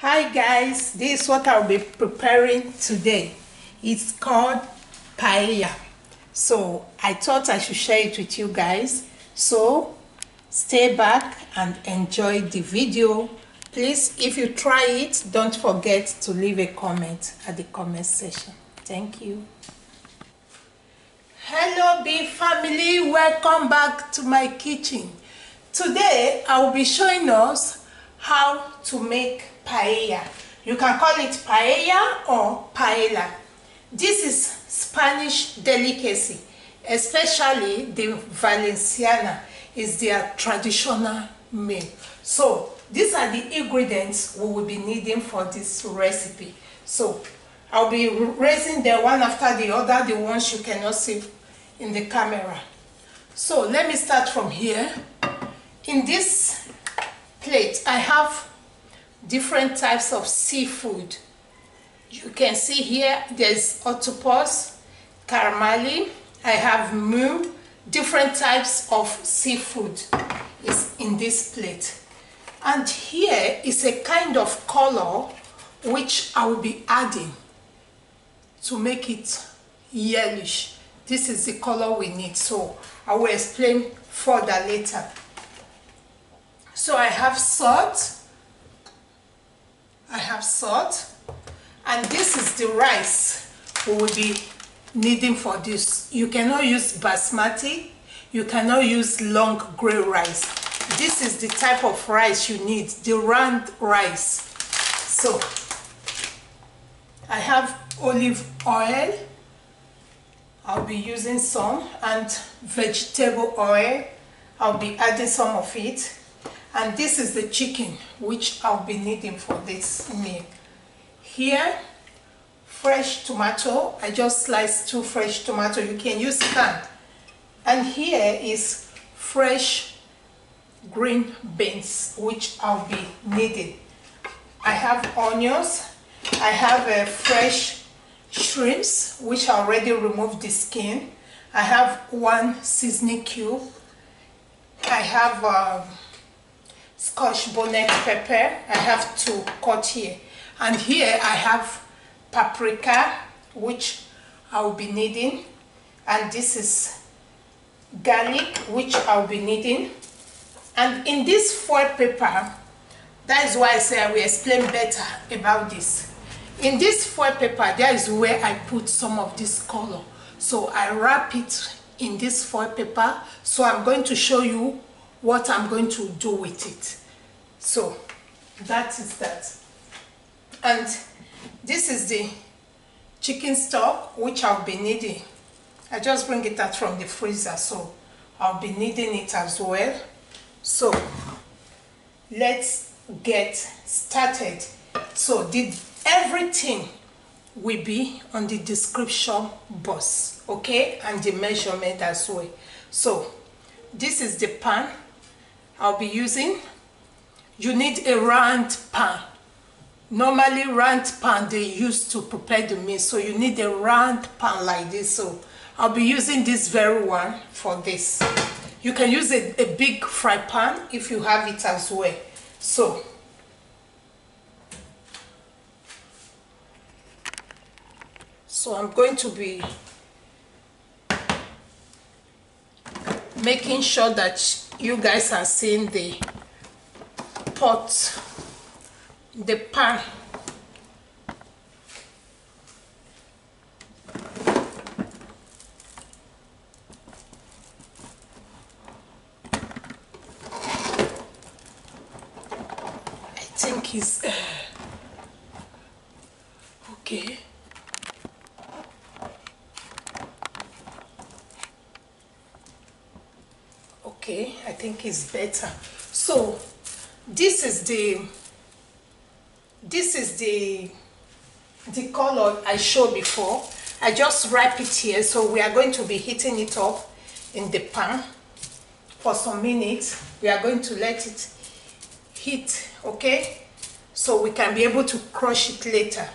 Hi guys, this is what I'll be preparing today. It's called paella. So I thought I should share it with you guys. So stay back and enjoy the video. Please, if you try it, don't forget to leave a comment at the comment section. Thank you. Hello bee family, welcome back to my kitchen. Today I will be showing us how to make paella. You can call it paella or paella. This is Spanish delicacy, especially the Valenciana is their traditional meal. So these are the ingredients we will be needing for this recipe. So I'll be raising them one after the other, the ones you cannot see in the camera. So let me start from here. In this plate I have different types of seafood. You can see here there's octopus, calamari, I have mu, different types of seafood is in this plate. And here is a kind of color which I will be adding to make it yellowish. This is the color we need, so I will explain further later. So I have salt, and this is the rice we will be needing for this. You cannot use basmati, you cannot use long grain rice. This is the type of rice you need, the round rice. So I have olive oil, I'll be using some, and vegetable oil, I'll be adding some of it. And this is the chicken which I'll be needing for this meal. Here, fresh tomato, I just sliced 2 fresh tomato, you can use canned. And here is fresh green beans which I'll be needing. I have onions, I have fresh shrimps which I already removed the skin. I have 1 seasoning cube. I have Scotch bonnet pepper. I have 2 cut here. And here I have paprika which I will be needing. And this is garlic which I will be needing. And in this foil paper, that is why I say I will explain better about this. In this foil paper, there is where I put some of this color. So I wrap it in this foil paper. So I'm going to show you what I'm going to do with it. So that is that. And this is the chicken stock which I'll be needing. I just bring it out from the freezer, so I'll be needing it as well. So let's get started. So everything will be on the description box, okay, and the measurement as well. So this is the pan I'll be using. You need a round pan. Normally round pan they use to prepare the meat, so you need a round pan like this. So I'll be using this very one for this. You can use a big fry pan if you have it as well. So I'm going to be making sure that you guys are seeing the pot, the pan. I think it's okay. Okay, I think it's better. So this is the color I showed before. I just wrap it here, so we are going to be heating it up in the pan for some minutes. We are going to let it heat, okay, so we can be able to crush it later.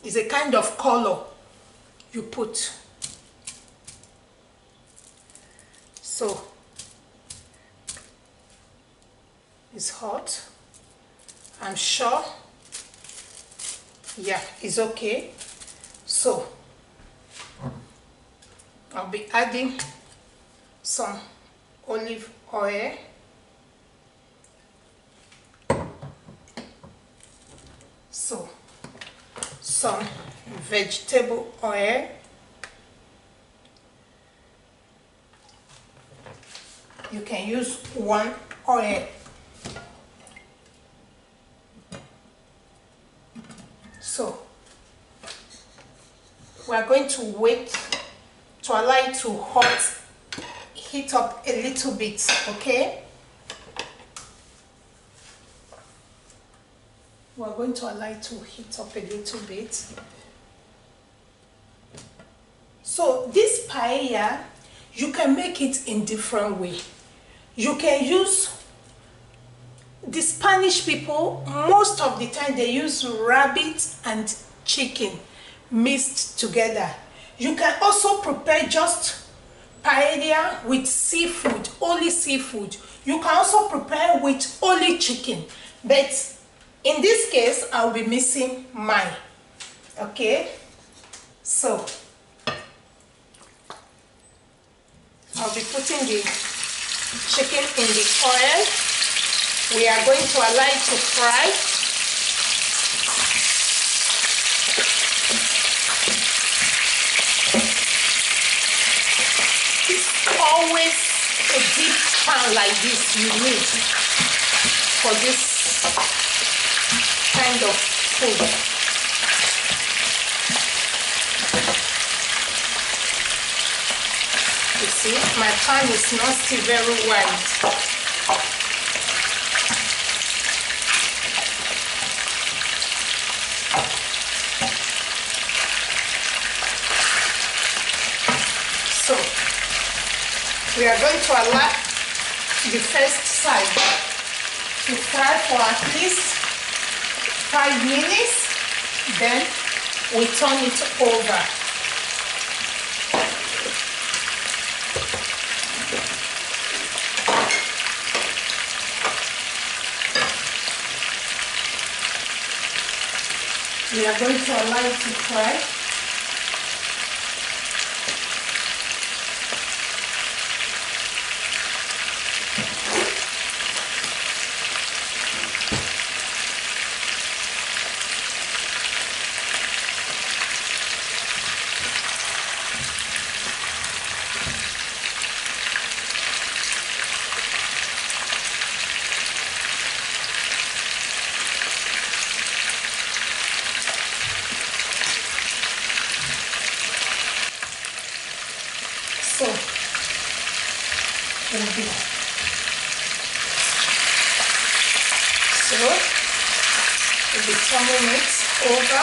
It's a kind of color you put. So it's hot. I'm sure, yeah, it's okay. So I'll be adding some olive oil, so some vegetable oil, you can use one oil. So we are going to wait to allow it to heat up a little bit, okay? We're going to allow it to heat up a little bit. So this paella, you can make it in different way. You can use, the Spanish people, most of the time they use rabbit and chicken mixed together. You can also prepare just paella with seafood, only seafood. You can also prepare with only chicken, but in this case I'll be mixing mine. Okay, so I'll be putting the chicken in the oil. We are going to allow it to fry. It's always a deep pan like this you need for this kind of food. You see, my pan is not still very wide. So we are going to allow the first side to fry for at least 5 minutes, then we turn it over. We are going to allow it to fry. So we'll be turning it over.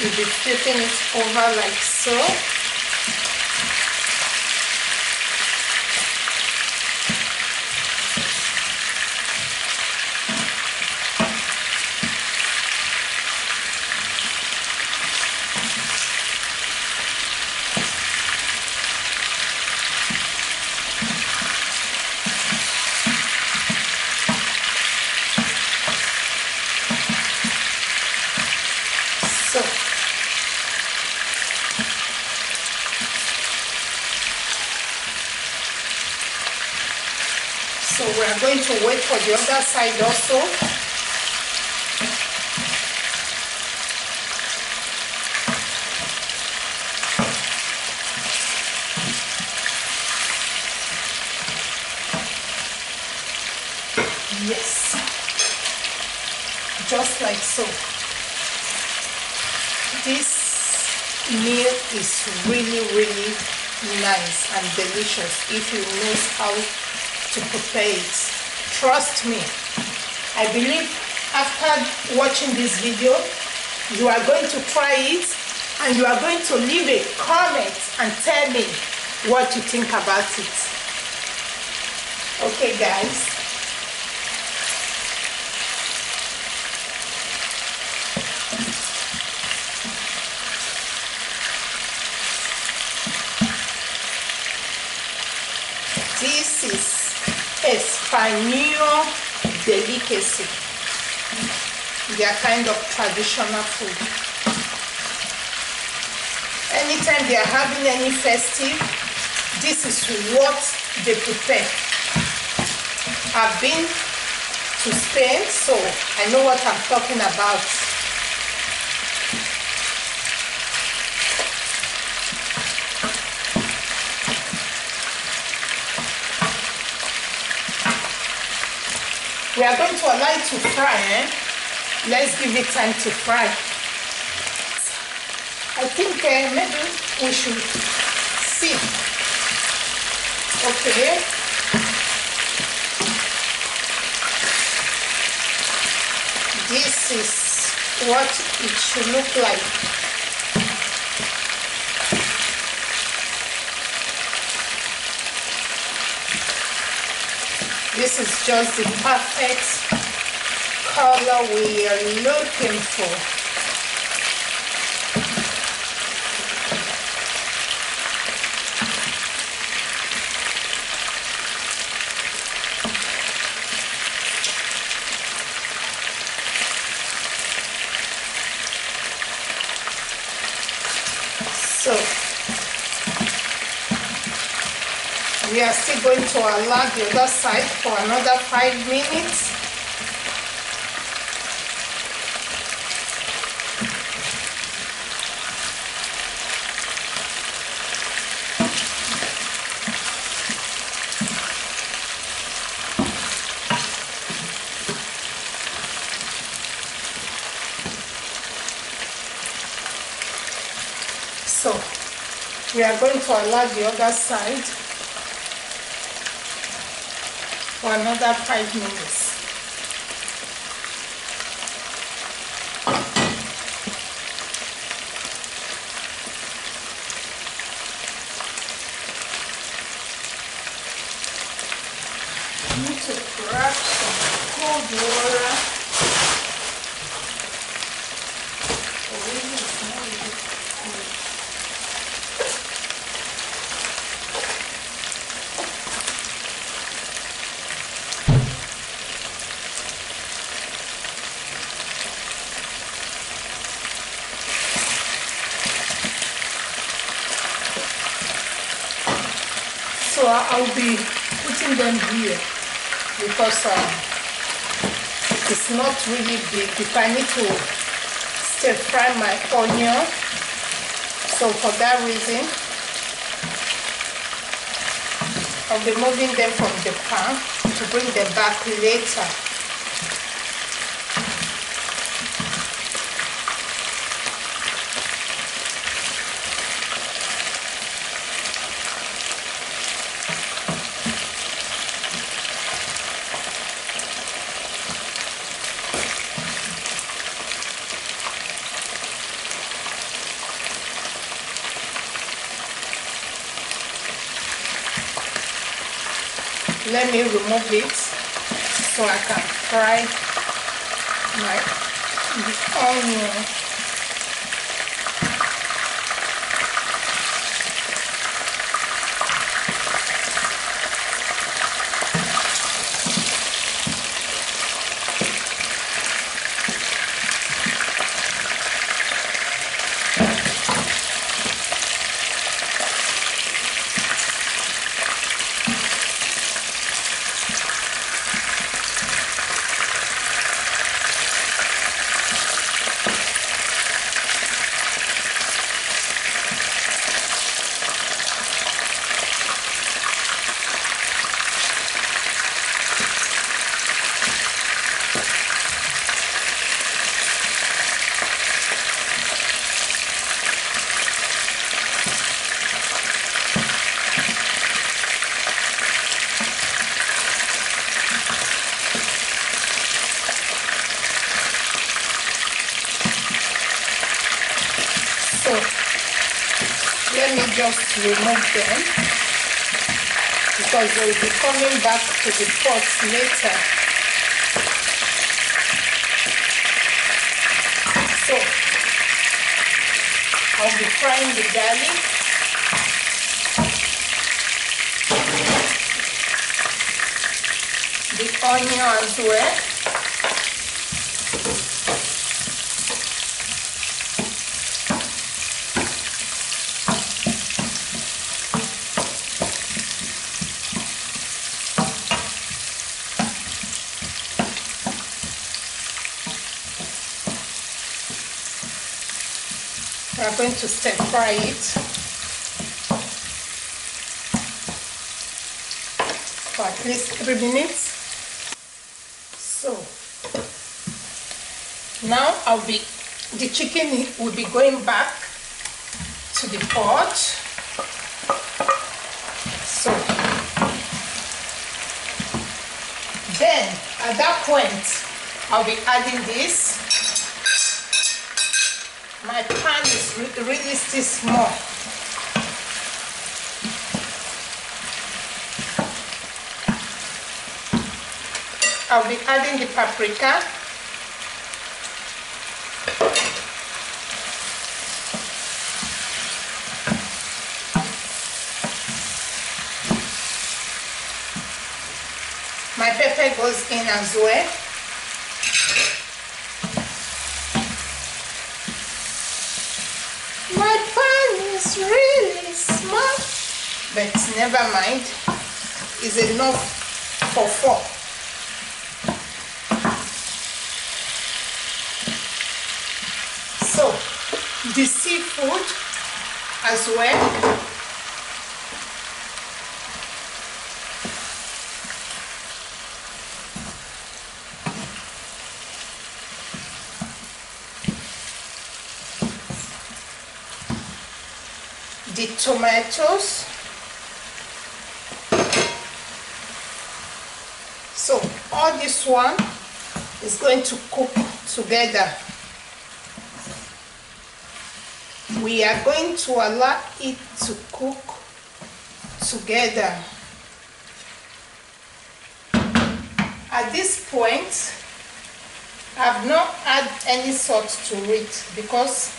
We'll be flipping it over like so. So we are going to wait for the other side also. Yes, just like so. This meal is really nice and delicious if you know how to prepare it. Trust me, I believe after watching this video you are going to try it and you are going to leave a comment and tell me what you think about it. Okay guys, Spanish delicacy. They are kind of traditional food. Anytime they are having any festive, this is what they prepare. I've been to Spain, so I know what I'm talking about. We are going to allow it to fry. Let's give it time to fry. I think maybe we should see. Okay. This is what it should look like. This is just the perfect color we are looking for. So we are still going to allow the other side for another 5 minutes. So we are going to allow the other side for another 5 minutes. I need to grab some cold water. So I'll be putting them here because it's not really big. If I need to stir fry my onion, so for that reason I'll be moving them from the pan to bring them back later. Let me remove it so I can fry the onion. So let me just remove them because they will be coming back to the pot later. So I'll be frying the garlic. the onion as well. We are going to stir fry it for at least 3 minutes. So now the chicken will be going back to the pot. So then at that point I'll be adding this. My pan is really still small. I'll be adding the paprika. My pepper goes in as well. My pan is really small, but never mind, it's enough for 4. So the seafood as well. The tomatoes. So all this one is going to cook together. We are going to allow it to cook together. At this point, I've not added any salt to it because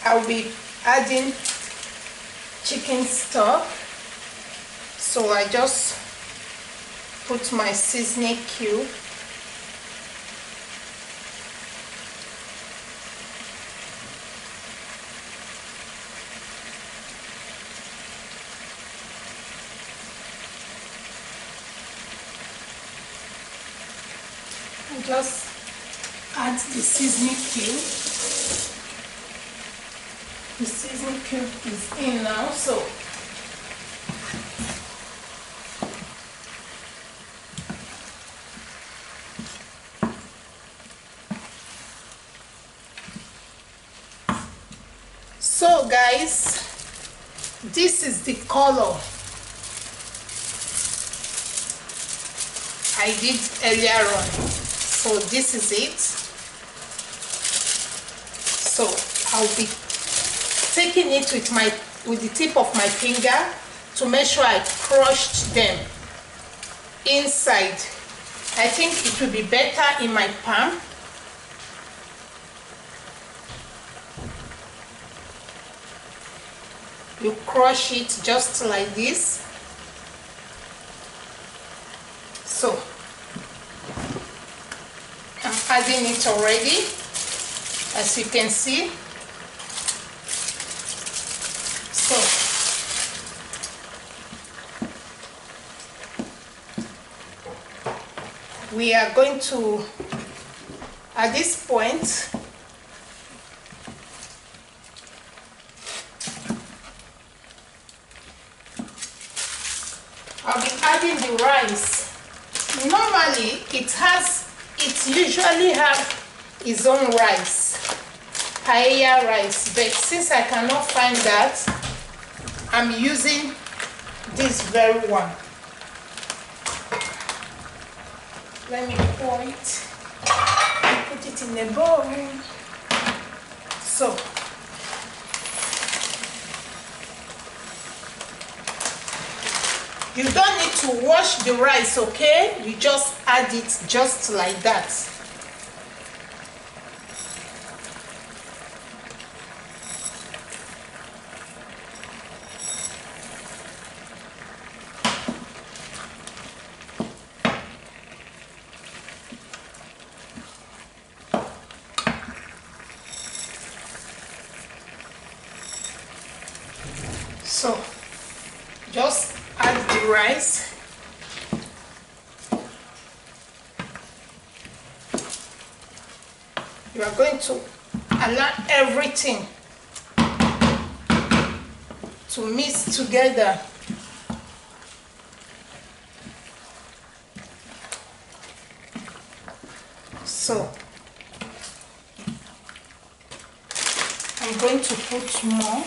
I'll be adding chicken stock. So I just put my seasoning cube. I just add the seasoning cube. The seasoning cube is in now, so guys, this is the color I did earlier on. So this is it. So I'll be taking it with the tip of my finger to make sure I crushed them inside. I think it will be better in my palm. You crush it just like this. So I'm adding it already, as you can see. So we are going to, at this point, I'll be adding the rice. Normally it usually have its own rice, paella rice, but since I cannot find that, I'm using this very one. Let me pour it and put it in a bowl. So you don't need to wash the rice, okay? You just add it just like that. You are going to allow everything to mix together. So I'm going to put more.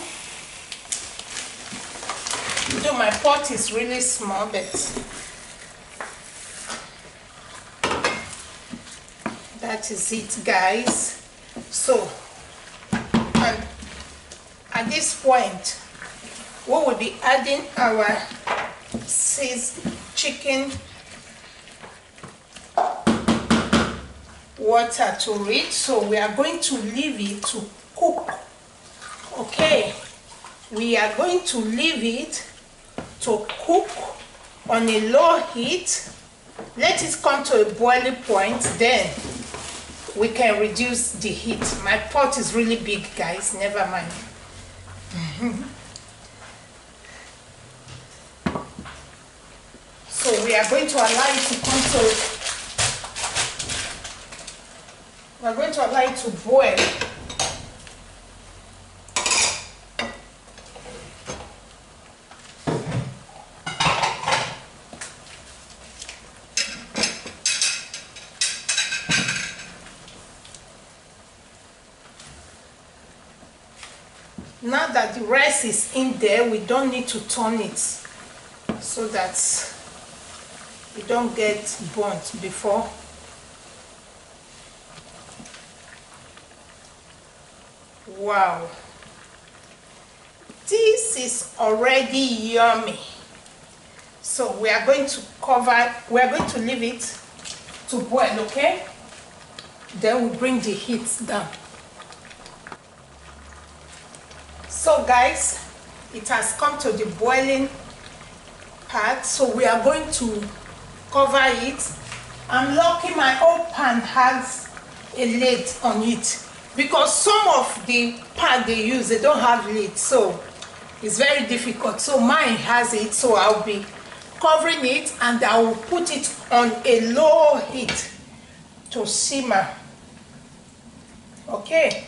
Though my pot is really small, but that is it, guys. So, and at this point, we will be adding our seasoned chicken water to it. So we are going to leave it to cook. Okay, we are going to leave it to cook on a low heat. Let it come to a boiling point, then we can reduce the heat. My pot is really big, guys, never mind. So we are going to allow it to come to, we are going to allow it to boil. Now that the rice is in there, we don't need to turn it so that we don't get burnt before. Wow, this is already yummy. So we are going to cover, we are going to leave it to boil, okay? Then we bring the heat down. So guys, it has come to the boiling part, so we are going to cover it. I'm lucky my old pan has a lid on it, because some of the pan they use, they don't have lid, so it's very difficult. So mine has it, so I'll be covering it and I will put it on a low heat to simmer. Okay,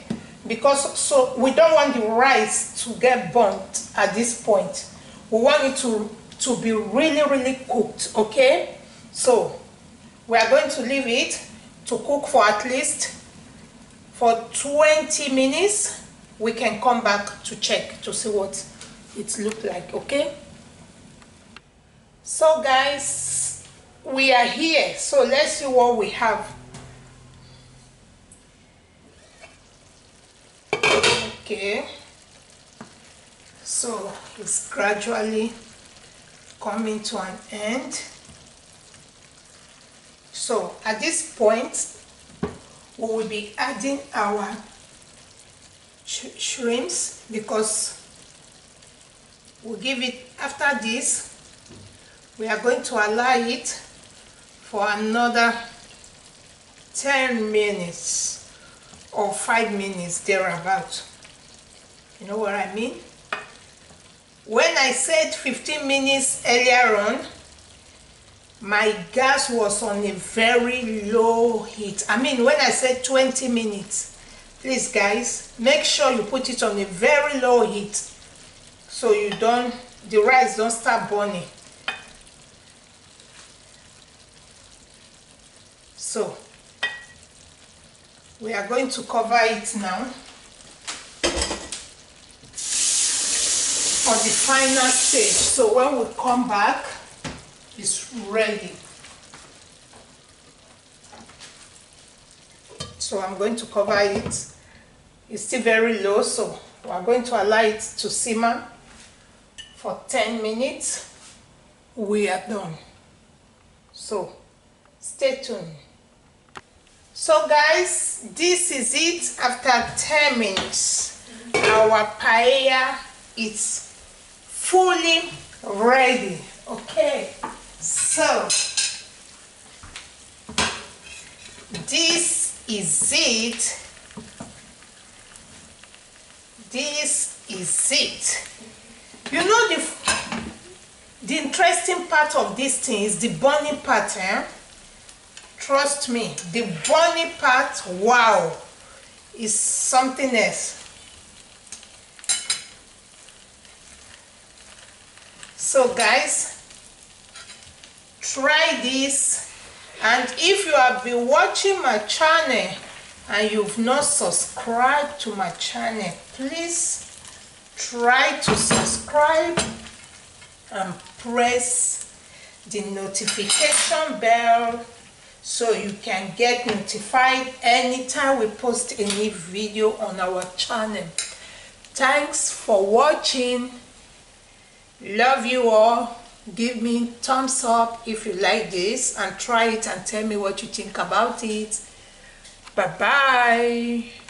because so we don't want the rice to get burnt at this point. We want it to be really cooked. Okay, so we are going to leave it to cook for at least for 20 minutes. We can come back to check to see what it looks like. Okay, so guys, we are here, so let's see what we have. Okay, so it's gradually coming to an end. So at this point, we will be adding our shrimps, because we'll give it, after this, we are going to allow it for another 10 minutes or 5 minutes thereabout. You know what I mean? When I said 15 minutes earlier on, my gas was on a very low heat. I mean, when I said 20 minutes, please guys, make sure you put it on a very low heat so you don't, the rice don't start burning. So we are going to cover it now for the final stage. So when we come back, it's ready. So I'm going to cover it. It's still very low, so we are going to allow it to simmer for 10 minutes. We are done. So stay tuned. So guys, this is it after 10 minutes. Our paella is fully ready. Okay, so this is it. This is it. You know, the interesting part of this thing is the burning part, eh? Trust me, the burning part, wow. is something else. So guys, try this, and if you have been watching my channel and you've not subscribed to my channel, please try to subscribe and press the notification bell so you can get notified anytime we post a new video on our channel. Thanks for watching. Love you all. Give me thumbs up if you like this, and try it and tell me what you think about it. Bye bye.